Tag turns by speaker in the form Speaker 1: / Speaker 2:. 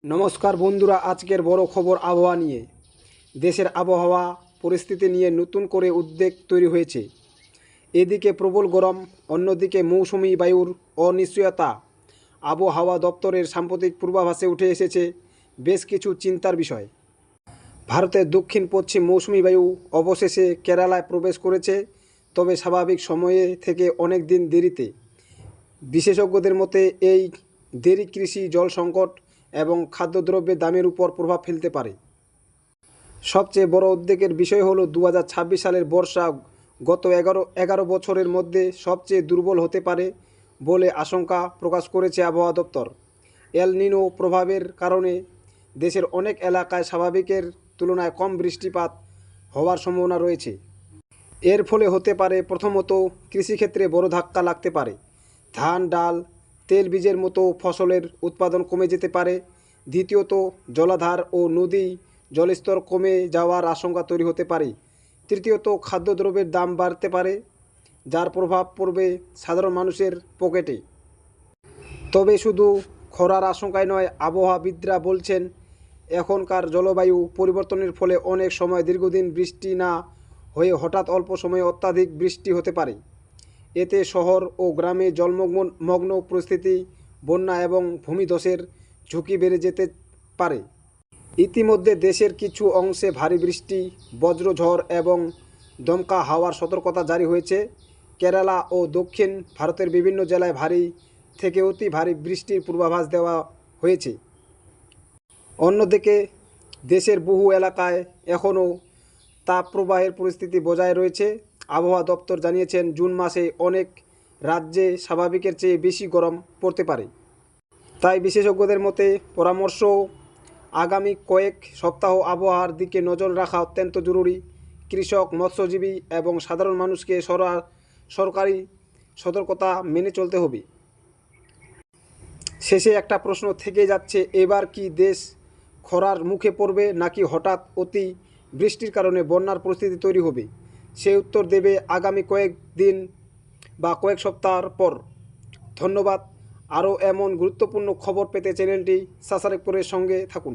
Speaker 1: নমস্কার বন্ধুরা, আজকের বড় খবর আবহাওয়া নিয়ে। দেশের আবহাওয়া পরিস্থিতি নিয়ে নতুন করে উদ্বেগ তৈরি হয়েছে। এদিকে প্রবল গরম, অন্যদিকে মৌসুমি বায়ুর অনিশ্চয়তা। আবহাওয়া দপ্তরের সাম্প্রতিক পূর্বাভাসে উঠে এসেছে বেশ কিছু চিন্তার বিষয়। ভারতের দক্ষিণ পশ্চিম মৌসুমি বায়ু অবশেষে কেরালায় প্রবেশ করেছে, তবে স্বাভাবিক সময়ে থেকে অনেক দিন দেরিতে। বিশেষজ্ঞদের মতে এই দেরি কৃষি, জল সংকট এবং খাদ্যদ্রব্যের দামের উপর প্রভাব ফেলতে পারে। সবচেয়ে বড় উদ্বেগের বিষয় হলো 2026 সালের বর্ষা গত এগারো বছরের মধ্যে সবচেয়ে দুর্বল হতে পারে বলে আশঙ্কা প্রকাশ করেছে আবহাওয়া দপ্তর। এল নিনো প্রভাবের কারণে দেশের অনেক এলাকায় স্বাভাবিকের তুলনায় কম বৃষ্টিপাত হওয়ার সম্ভাবনা রয়েছে। এর ফলে হতে পারে, প্রথমত, কৃষিক্ষেত্রে বড় ধাক্কা লাগতে পারে। ধান, ডাল, তেল বীজের মতো ফসলের উৎপাদন কমে যেতে পারে। দ্বিতীয়ত, জলাধার ও নদী জলস্তর কমে যাওয়ার আশঙ্কা তৈরি হতে পারে। তৃতীয়ত, খাদ্যদ্রব্যের দাম বাড়তে পারে, যার প্রভাব পড়বে সাধারণ মানুষের পকেটে। তবে শুধু খরার আশঙ্কায় নয়, আবহাওয়াবিদরা বলছেন এখনকার জলবায়ু পরিবর্তনের ফলে অনেক সময় দীর্ঘদিন বৃষ্টি না হয়ে হঠাৎ অল্প সময়ে অত্যাধিক বৃষ্টি হতে পারে। এতে শহর ও গ্রামে জলমগ্ন পরিস্থিতি, বন্যা এবং ভূমিধসের ঝুঁকি বেড়ে যেতে পারে। ইতিমধ্যে দেশের কিছু অংশে ভারী বৃষ্টি, বজ্রঝড় এবং দমকা হাওয়ার সতর্কতা জারি হয়েছে। কেরালা ও দক্ষিণ ভারতের বিভিন্ন জেলায় ভারী থেকে অতি ভারী বৃষ্টির পূর্বাভাস দেওয়া হয়েছে। অন্যদিকে দেশের বহু এলাকায় এখনও তাপপ্রবাহের পরিস্থিতি বজায় রয়েছে। আবহাওয়া দপ্তর জানিয়েছেন, জুন মাসে অনেক রাজ্যে স্বাভাবিকের চেয়ে বেশি গরম পড়তে পারে। তাই বিশেষজ্ঞদের মতে পরামর্শ, আগামী কয়েক সপ্তাহ আবহাওয়ার দিকে নজর রাখা অত্যন্ত জরুরি। কৃষক, মৎস্যজীবী এবং সাধারণ মানুষকে সরকারি সতর্কতা মেনে চলতে হবে। শেষে একটা প্রশ্ন থেকে যাচ্ছে, এবার কি দেশ খরার মুখে পড়বে, নাকি হঠাৎ অতি বৃষ্টির কারণে বন্যার পরিস্থিতি তৈরি হবে? সেই উত্তর দেবে আগামী কয়েকদিন বা কয়েক সপ্তাহ পর। ধন্যবাদ। আরও এমন গুরুত্বপূর্ণ খবর পেতে চ্যানেলটি সাবস্ক্রাইব করে সঙ্গে থাকুন।